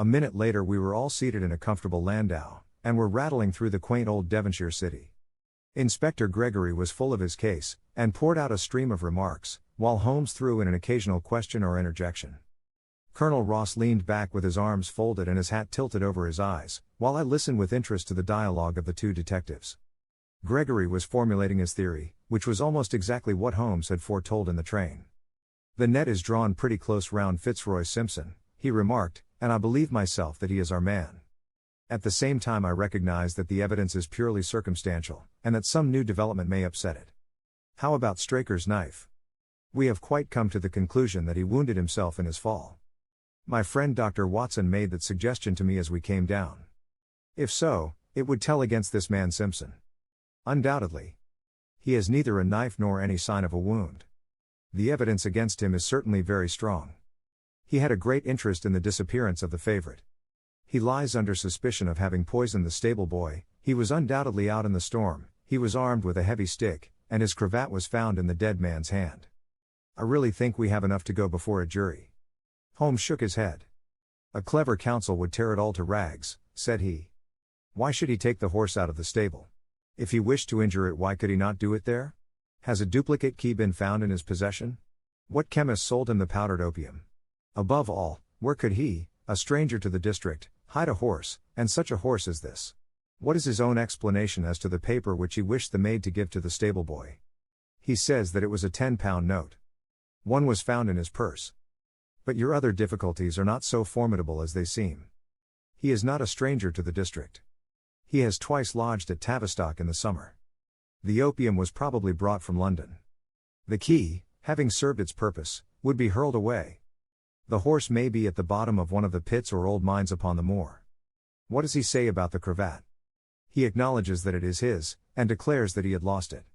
A minute later we were all seated in a comfortable landau, and were rattling through the quaint old Devonshire city. Inspector Gregory was full of his case, and poured out a stream of remarks, while Holmes threw in an occasional question or interjection. Colonel Ross leaned back with his arms folded and his hat tilted over his eyes, while I listened with interest to the dialogue of the two detectives. Gregory was formulating his theory, which was almost exactly what Holmes had foretold in the train. "The net is drawn pretty close round Fitzroy Simpson," he remarked, "and I believe myself that he is our man. At the same time I recognize that the evidence is purely circumstantial, and that some new development may upset it. How about Straker's knife? We have quite come to the conclusion that he wounded himself in his fall. My friend Dr. Watson made that suggestion to me as we came down. If so, it would tell against this man Simpson. Undoubtedly. He has neither a knife nor any sign of a wound. The evidence against him is certainly very strong. He had a great interest in the disappearance of the favorite. He lies under suspicion of having poisoned the stable boy. He was undoubtedly out in the storm, he was armed with a heavy stick, and his cravat was found in the dead man's hand. I really think we have enough to go before a jury." Holmes shook his head. "A clever counsel would tear it all to rags," said he. "Why should he take the horse out of the stable? If he wished to injure it, why could he not do it there? Has a duplicate key been found in his possession? What chemist sold him the powdered opium? Above all, where could he, a stranger to the district, hide a horse, and such a horse as this? What is his own explanation as to the paper which he wished the maid to give to the stable boy? He says that it was a £10 note. One was found in his purse. But your other difficulties are not so formidable as they seem. He is not a stranger to the district. He has twice lodged at Tavistock in the summer. The opium was probably brought from London. The key, having served its purpose, would be hurled away. The horse may be at the bottom of one of the pits or old mines upon the moor. What does he say about the cravat? He acknowledges that it is his, and declares that he had lost it.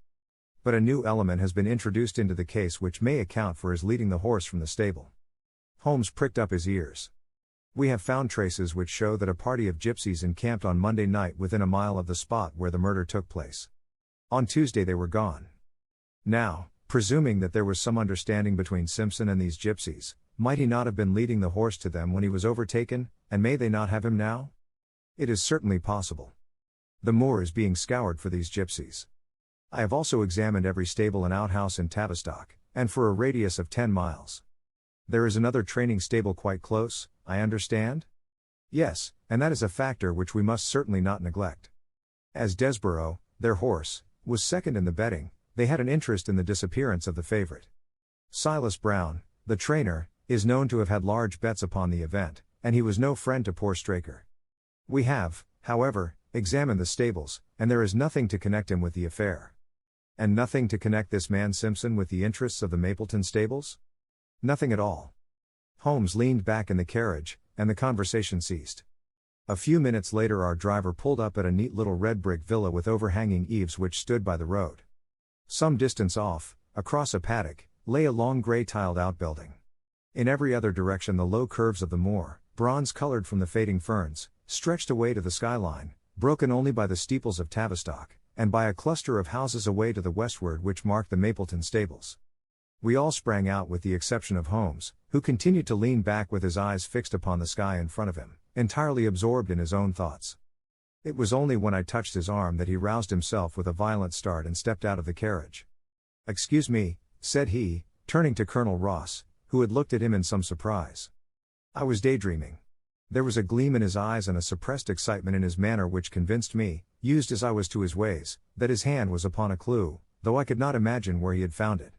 But a new element has been introduced into the case which may account for his leading the horse from the stable." Holmes pricked up his ears. "We have found traces which show that a party of gypsies encamped on Monday night within a mile of the spot where the murder took place. On Tuesday they were gone. Now, presuming that there was some understanding between Simpson and these gypsies, might he not have been leading the horse to them when he was overtaken, and may they not have him now? It is certainly possible. The moor is being scoured for these gypsies. I have also examined every stable and outhouse in Tavistock, and for a radius of 10 miles. There is another training stable quite close, I understand? Yes, and that is a factor which we must certainly not neglect. As Desborough, their horse, was second in the betting, they had an interest in the disappearance of the favorite. Silas Brown, the trainer, is known to have had large bets upon the event, and he was no friend to poor Straker. We have, however, examined the stables, and there is nothing to connect him with the affair. And nothing to connect this man Simpson with the interests of the Mapleton stables? Nothing at all." Holmes leaned back in the carriage, and the conversation ceased. A few minutes later our driver pulled up at a neat little red brick villa with overhanging eaves which stood by the road. Some distance off, across a paddock, lay a long grey tiled outbuilding. In every other direction the low curves of the moor, bronze-coloured from the fading ferns, stretched away to the skyline, broken only by the steeples of Tavistock, and by a cluster of houses away to the westward which marked the Mapleton stables. We all sprang out with the exception of Holmes, who continued to lean back with his eyes fixed upon the sky in front of him, entirely absorbed in his own thoughts. It was only when I touched his arm that he roused himself with a violent start and stepped out of the carriage. "Excuse me," said he, turning to Colonel Ross, who had looked at him in some surprise. "I was daydreaming." There was a gleam in his eyes and a suppressed excitement in his manner which convinced me, used as I was to his ways, that his hand was upon a clue, though I could not imagine where he had found it.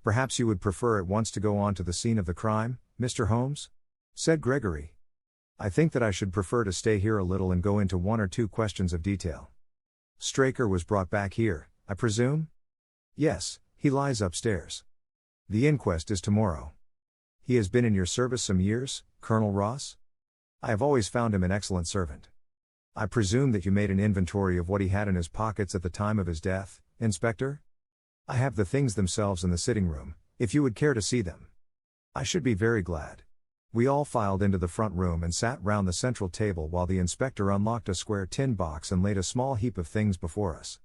"Perhaps you would prefer at once to go on to the scene of the crime, Mr. Holmes?" said Gregory. "I think that I should prefer to stay here a little and go into one or two questions of detail. Straker was brought back here, I presume?" "Yes, he lies upstairs. The inquest is tomorrow." "He has been in your service some years, Colonel Ross?" "I have always found him an excellent servant." "I presume that you made an inventory of what he had in his pockets at the time of his death, Inspector?" "I have the things themselves in the sitting room, if you would care to see them." "I should be very glad." We all filed into the front room and sat round the central table while the inspector unlocked a square tin box and laid a small heap of things before us.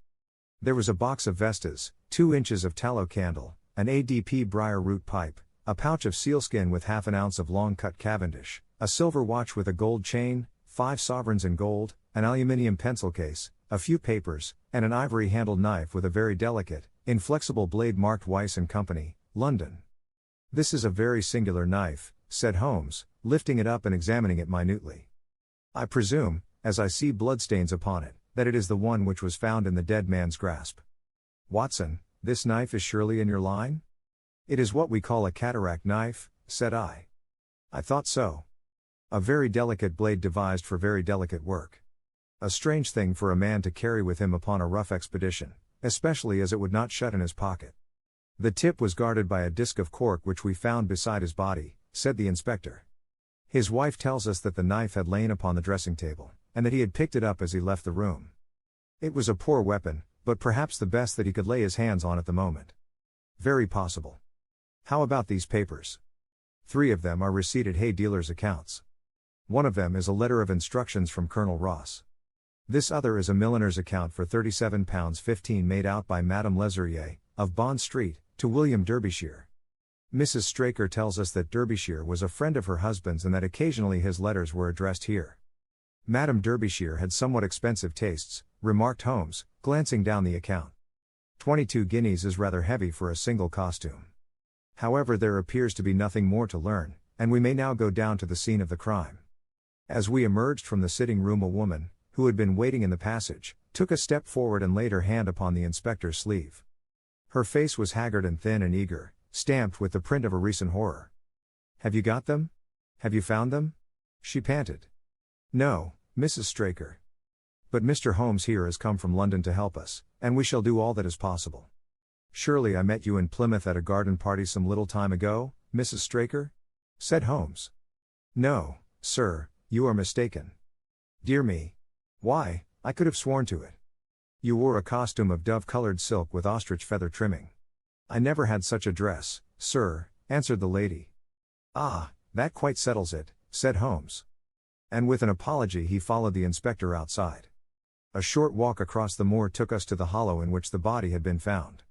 There was a box of Vestas, 2 inches of tallow candle, an ADP briar root pipe, a pouch of sealskin with half an ounce of long-cut Cavendish, a silver watch with a gold chain, 5 sovereigns in gold, an aluminium pencil case, a few papers, and an ivory-handled knife with a very delicate, inflexible blade marked Weiss & Company, London. "This is a very singular knife," said Holmes, lifting it up and examining it minutely. "I presume, as I see bloodstains upon it, that it is the one which was found in the dead man's grasp. Watson, this knife is surely in your line?" "It is what we call a cataract knife," said I. "I thought so. A very delicate blade devised for very delicate work. A strange thing for a man to carry with him upon a rough expedition, especially as it would not shut in his pocket." "The tip was guarded by a disc of cork which we found beside his body," said the inspector. "His wife tells us that the knife had lain upon the dressing table, and that he had picked it up as he left the room. It was a poor weapon, but perhaps the best that he could lay his hands on at the moment." "Very possible. How about these papers?" "3 of them are receipted hay dealers' accounts. One of them is a letter of instructions from Colonel Ross. This other is a milliner's account for £37.15 made out by Madame Lesurrier, of Bond Street, to William Derbyshire. Mrs. Straker tells us that Derbyshire was a friend of her husband's and that occasionally his letters were addressed here." "Madame Derbyshire had somewhat expensive tastes," remarked Holmes, glancing down the account. 22 guineas is rather heavy for a single costume. However, there appears to be nothing more to learn, and we may now go down to the scene of the crime." As we emerged from the sitting room, a woman, who had been waiting in the passage, took a step forward and laid her hand upon the inspector's sleeve. Her face was haggard and thin and eager, stamped with the print of a recent horror. "Have you got them? Have you found them?" she panted. "No, Mrs. Straker. But Mr. Holmes here has come from London to help us, and we shall do all that is possible." "Surely I met you in Plymouth at a garden party some little time ago, Mrs. Straker?" said Holmes. "No, sir, you are mistaken." "Dear me. Why, I could have sworn to it. You wore a costume of dove-colored silk with ostrich feather trimming." "I never had such a dress, sir," answered the lady. "Ah, that quite settles it," said Holmes. And with an apology he followed the inspector outside. A short walk across the moor took us to the hollow in which the body had been found.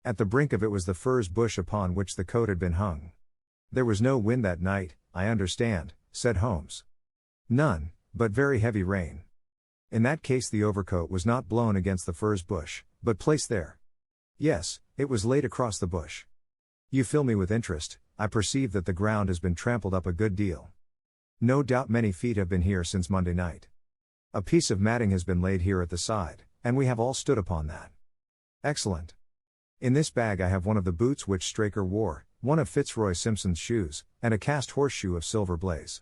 At the brink of it was the furze bush upon which the coat had been hung. "There was no wind that night, I understand," said Holmes. "None, but very heavy rain." "In that case the overcoat was not blown against the furze bush, but placed there." "Yes, it was laid across the bush." "You fill me with interest. I perceive that the ground has been trampled up a good deal." "No doubt many feet have been here since Monday night. A piece of matting has been laid here at the side, and we have all stood upon that." "Excellent. In this bag I have one of the boots which Straker wore, one of Fitzroy Simpson's shoes, and a cast horseshoe of silver blaze."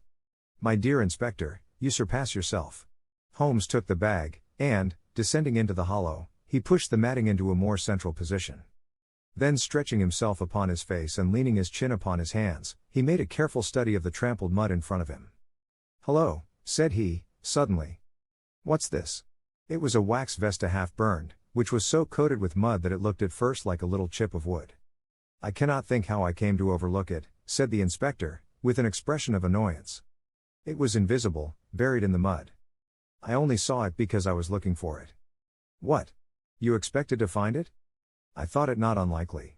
"My dear inspector, you surpass yourself." Holmes took the bag, and, descending into the hollow, he pushed the matting into a more central position. Then, stretching himself upon his face and leaning his chin upon his hands, he made a careful study of the trampled mud in front of him. "Hello," said he, suddenly. "What's this?" It was a wax vesta half burned, which was so coated with mud that it looked at first like a little chip of wood. "I cannot think how I came to overlook it," said the inspector, with an expression of annoyance. "It was invisible, buried in the mud. I only saw it because I was looking for it." "What? You expected to find it?" "I thought it not unlikely."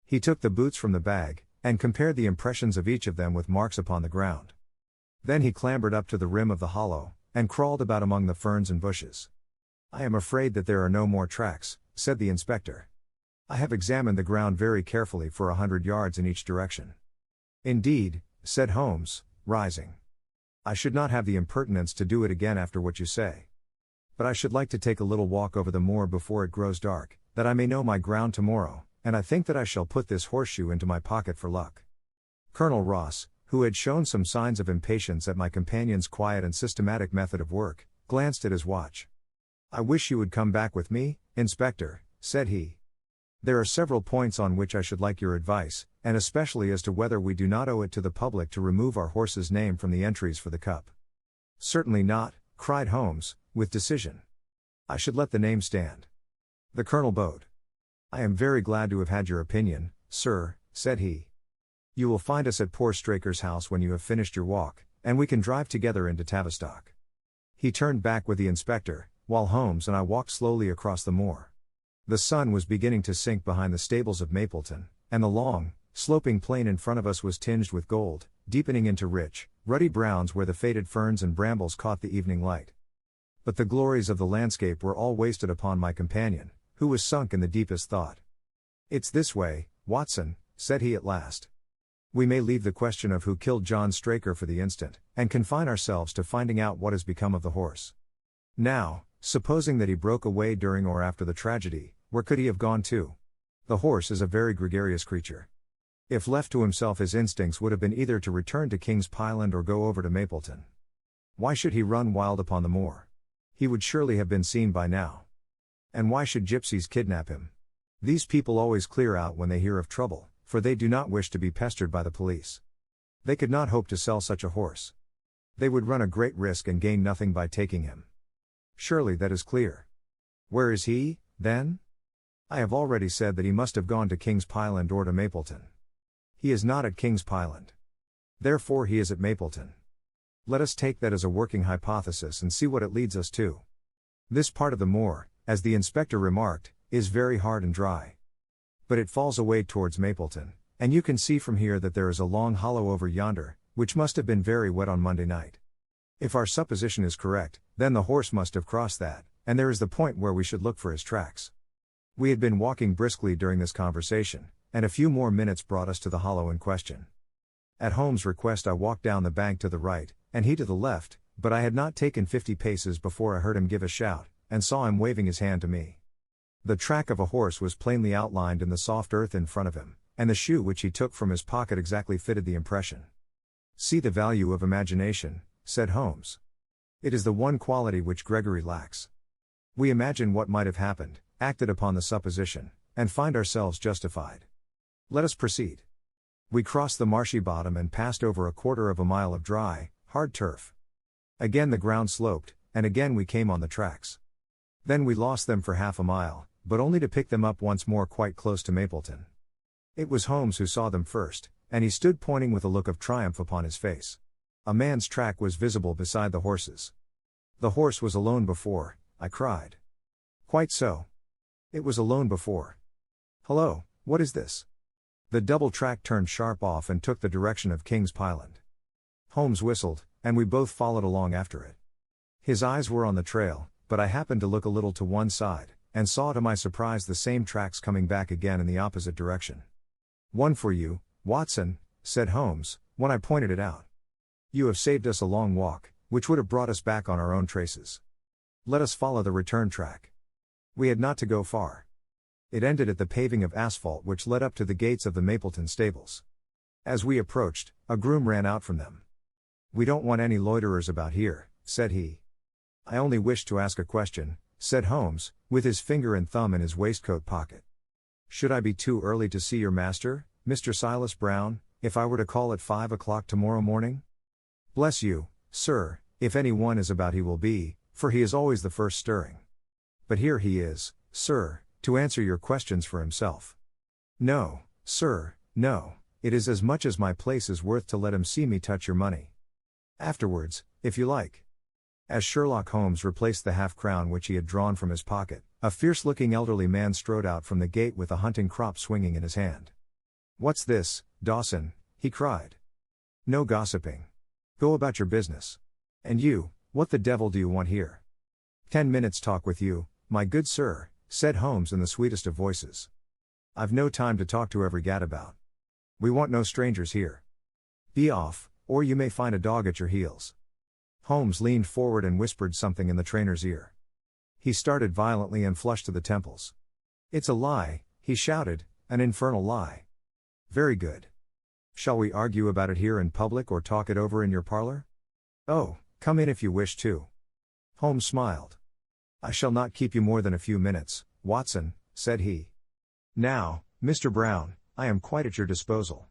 He took the boots from the bag, and compared the impressions of each of them with marks upon the ground. Then he clambered up to the rim of the hollow, and crawled about among the ferns and bushes. "I am afraid that there are no more tracks," said the inspector. "I have examined the ground very carefully for 100 yards in each direction." "Indeed," said Holmes, rising. "I should not have the impertinence to do it again after what you say. But I should like to take a little walk over the moor before it grows dark, that I may know my ground tomorrow, and I think that I shall put this horseshoe into my pocket for luck." Colonel Ross, who had shown some signs of impatience at my companion's quiet and systematic method of work, glanced at his watch. "I wish you would come back with me, Inspector," said he. "There are several points on which I should like your advice, and especially as to whether we do not owe it to the public to remove our horse's name from the entries for the cup." "Certainly not," cried Holmes, with decision. "I should let the name stand." The colonel bowed. "I am very glad to have had your opinion, sir," said he. "You will find us at poor Straker's house when you have finished your walk, and we can drive together into Tavistock." He turned back with the inspector, while Holmes and I walked slowly across the moor. The sun was beginning to sink behind the stables of Mapleton, and the long, sloping plain in front of us was tinged with gold, deepening into rich, ruddy browns where the faded ferns and brambles caught the evening light. But the glories of the landscape were all wasted upon my companion, who was sunk in the deepest thought. "It's this way, Watson," said he at last. "We may leave the question of who killed John Straker for the instant, and confine ourselves to finding out what has become of the horse. Now, supposing that he broke away during or after the tragedy, where could he have gone to? The horse is a very gregarious creature. If left to himself, his instincts would have been either to return to King's Pyland or go over to Mapleton. Why should he run wild upon the moor? He would surely have been seen by now. And why should gypsies kidnap him? These people always clear out when they hear of trouble, for they do not wish to be pestered by the police. They could not hope to sell such a horse. They would run a great risk and gain nothing by taking him. Surely that is clear. Where is he, then? I have already said that he must have gone to King's Pyland or to Mapleton. He is not at King's Pyland. Therefore he is at Mapleton. Let us take that as a working hypothesis and see what it leads us to. This part of the moor, as the inspector remarked, is very hard and dry. But it falls away towards Mapleton, and you can see from here that there is a long hollow over yonder, which must have been very wet on Monday night. If our supposition is correct, then the horse must have crossed that, and there is the point where we should look for his tracks. We had been walking briskly during this conversation, and a few more minutes brought us to the hollow in question. At Holmes' request I walked down the bank to the right, and he to the left, but I had not taken 50 paces before I heard him give a shout, and saw him waving his hand to me. The track of a horse was plainly outlined in the soft earth in front of him, and the shoe which he took from his pocket exactly fitted the impression. "See the value of imagination," said Holmes. "It is the one quality which Gregory lacks. We imagine what might have happened, acted upon the supposition, and find ourselves justified. Let us proceed." We crossed the marshy bottom and passed over a quarter of a mile of dry, hard turf. Again the ground sloped, and again we came on the tracks. Then we lost them for half a mile, but only to pick them up once more quite close to Mapleton. It was Holmes who saw them first, and he stood pointing with a look of triumph upon his face. A man's track was visible beside the horse's. "The horse was alone before," I cried. "Quite so. It was alone before. Hello, what is this?" The double track turned sharp off and took the direction of King's Pyland. Holmes whistled, and we both followed along after it. His eyes were on the trail, but I happened to look a little to one side, and saw to my surprise the same tracks coming back again in the opposite direction. "One for you, Watson," said Holmes, when I pointed it out. "You have saved us a long walk, which would have brought us back on our own traces. Let us follow the return track." We had not to go far. It ended at the paving of asphalt which led up to the gates of the Mapleton stables. As we approached, a groom ran out from them. "We don't want any loiterers about here," said he. "I only wished to ask a question," said Holmes, with his finger and thumb in his waistcoat pocket. "Should I be too early to see your master, Mr. Silas Brown, if I were to call at 5 o'clock tomorrow morning?" "Bless you, sir, if any one is about he will be, for he is always the first stirring. But here he is, sir, to answer your questions for himself." "No, sir, no, it is as much as my place is worth to let him see me touch your money. Afterwards, if you like." As Sherlock Holmes replaced the half-crown which he had drawn from his pocket, a fierce-looking elderly man strode out from the gate with a hunting crop swinging in his hand. "What's this, Dawson?" he cried. "No gossiping. Go about your business. And you, what the devil do you want here?" "10 minutes' talk with you, my good sir," said Holmes in the sweetest of voices. "I've no time to talk to every gadabout. We want no strangers here. Be off, or you may find a dog at your heels." Holmes leaned forward and whispered something in the trainer's ear. He started violently and flushed to the temples. "It's a lie," he shouted, "an infernal lie." "Very good. Shall we argue about it here in public or talk it over in your parlor?" "Oh, come in if you wish to." Holmes smiled. "I shall not keep you more than a few minutes, Watson," said he. "Now, Mr. Brown, I am quite at your disposal.